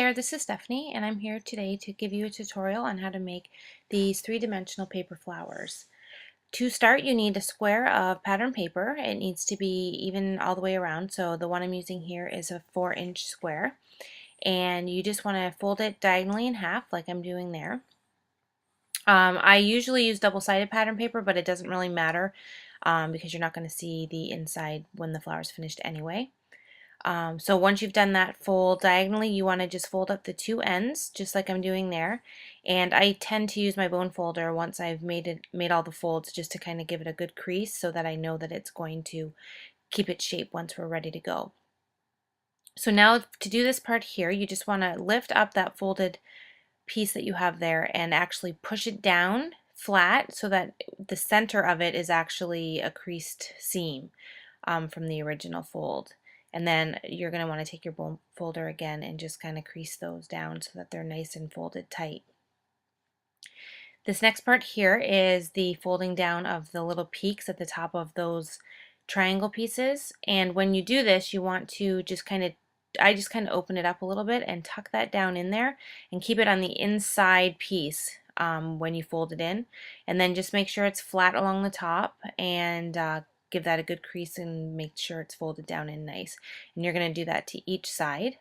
there, this is Stephanie, and I'm here today to give you a tutorial on how to make these three-dimensional paper flowers. To start, you need a square of pattern paper. It needs to be even all the way around, so the one I'm using here is a 4-inch square. And you just want to fold it diagonally in half, like I'm doing there. I usually use double-sided pattern paper, but it doesn't really matter because you're not going to see the inside when the flower is finished anyway. So once you've done that fold diagonally, you want to just fold up the two ends, just like I'm doing there. And I tend to use my bone folder once I've made all the folds, just to kind of give it a good crease so that I know that it's going to keep its shape once we're ready to go. So now to do this part here, you just want to lift up that folded piece that you have there and actually push it down flat so that the center of it is actually a creased seam from the original fold. And then you're going to want to take your bone folder again and just kind of crease those down so that they're nice and folded tight. This next part here is the folding down of the little peaks at the top of those triangle pieces. And when you do this, you want to just I just kind of open it up a little bit and tuck that down in there and keep it on the inside piece when you fold it in. And then just make sure it's flat along the top and give that a good crease and make sure it's folded down in nice. And you're going to do that to each side.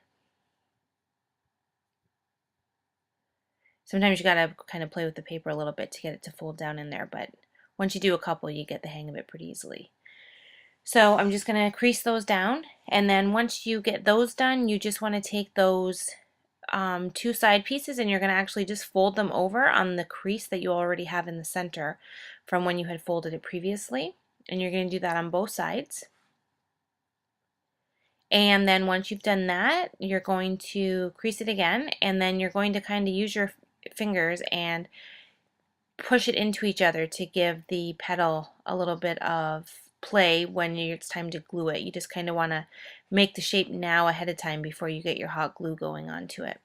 Sometimes you got to kind of play with the paper a little bit to get it to fold down in there, but once you do a couple, you get the hang of it pretty easily. So I'm just going to crease those down, and then once you get those done, you just want to take those two side pieces and you're going to actually just fold them over on the crease that you already have in the center from when you had folded it previously. And you're going to do that on both sides. And then once you've done that, you're going to crease it again, and then you're going to kind of use your fingers and push it into each other to give the petal a little bit of play when it's time to glue it. You just kind of want to make the shape now ahead of time before you get your hot glue going onto it.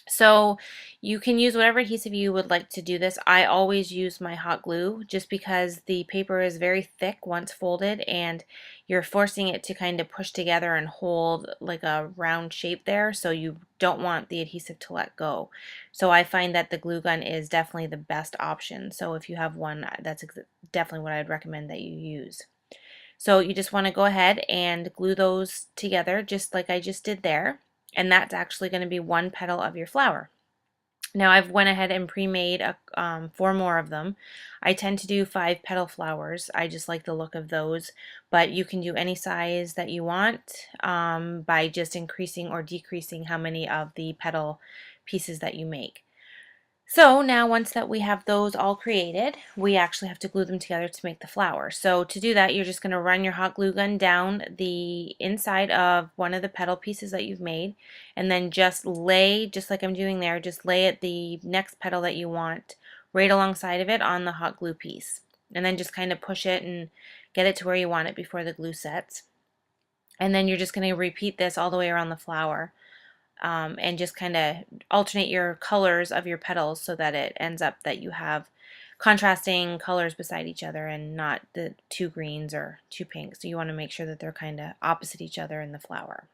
So you can use whatever adhesive you would like to do this. I always use my hot glue just because the paper is very thick once folded and you're forcing it to kind of push together and hold like a round shape there, so you don't want the adhesive to let go. So I find that the glue gun is definitely the best option. So if you have one, that's definitely what I'd recommend that you use. So you just want to go ahead and glue those together just like I just did there. And that's actually going to be one petal of your flower. Now I've went ahead and pre-made 4 more of them. I tend to do 5 petal flowers. I just like the look of those, but you can do any size that you want by just increasing or decreasing how many of the petal pieces that you make. So now once that we have those all created, we actually have to glue them together to make the flower. So to do that, you're just going to run your hot glue gun down the inside of one of the petal pieces that you've made, and then just lay, just like I'm doing there, just lay at the next petal that you want right alongside of it on the hot glue piece. And then just kind of push it and get it to where you want it before the glue sets. And then you're just going to repeat this all the way around the flower. And just kind of alternate your colors of your petals so that it ends up that you have contrasting colors beside each other and not the 2 greens or 2 pinks. So you want to make sure that they're kind of opposite each other in the flower.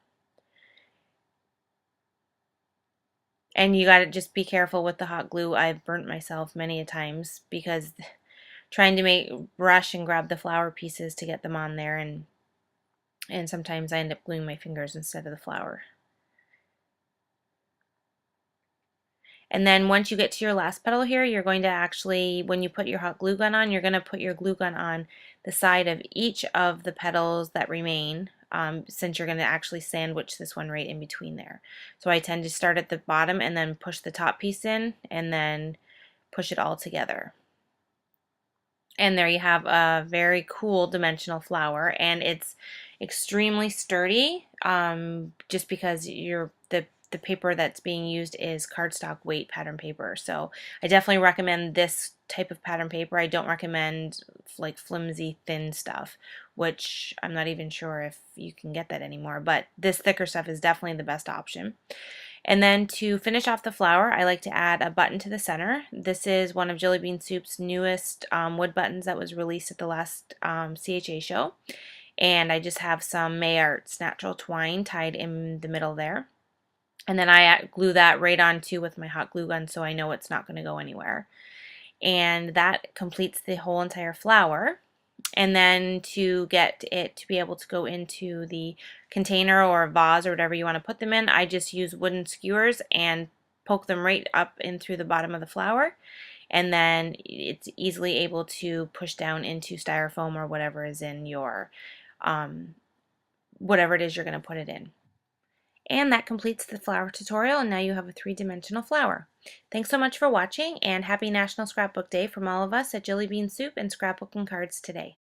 And you got to just be careful with the hot glue. I've burnt myself many a times because trying to rush and grab the flower pieces to get them on there, and sometimes I end up gluing my fingers instead of the flower. And then once you get to your last petal here, you're going to actually, when you put your hot glue gun on, you're going to put your glue gun on the side of each of the petals that remain, since you're going to actually sandwich this one right in between there. So I tend to start at the bottom and then push the top piece in and then push it all together. And there you have a very cool dimensional flower, and it's extremely sturdy just because the paper that's being used is cardstock weight pattern paper. So I definitely recommend this type of pattern paper. I don't recommend like flimsy thin stuff, which I'm not even sure if you can get that anymore, but this thicker stuff is definitely the best option. And then to finish off the flower, I like to add a button to the center. This is one of Jelly Bean Soup's newest wood buttons that was released at the last CHA show. And I just have some May Arts natural twine tied in the middle there. And then I glue that right onto with my hot glue gun so I know it's not going to go anywhere. And that completes the whole entire flower. And then to get it to be able to go into the container or vase or whatever you want to put them in, I just use wooden skewers and poke them right up in through the bottom of the flower, and then it's easily able to push down into styrofoam or whatever is in your whatever it is you're going to put it in. And that completes the flower tutorial, and now you have a three-dimensional flower. Thanks so much for watching, and happy National Scrapbook Day from all of us at Jelly Bean Soup and Scrapbooking Cards Today.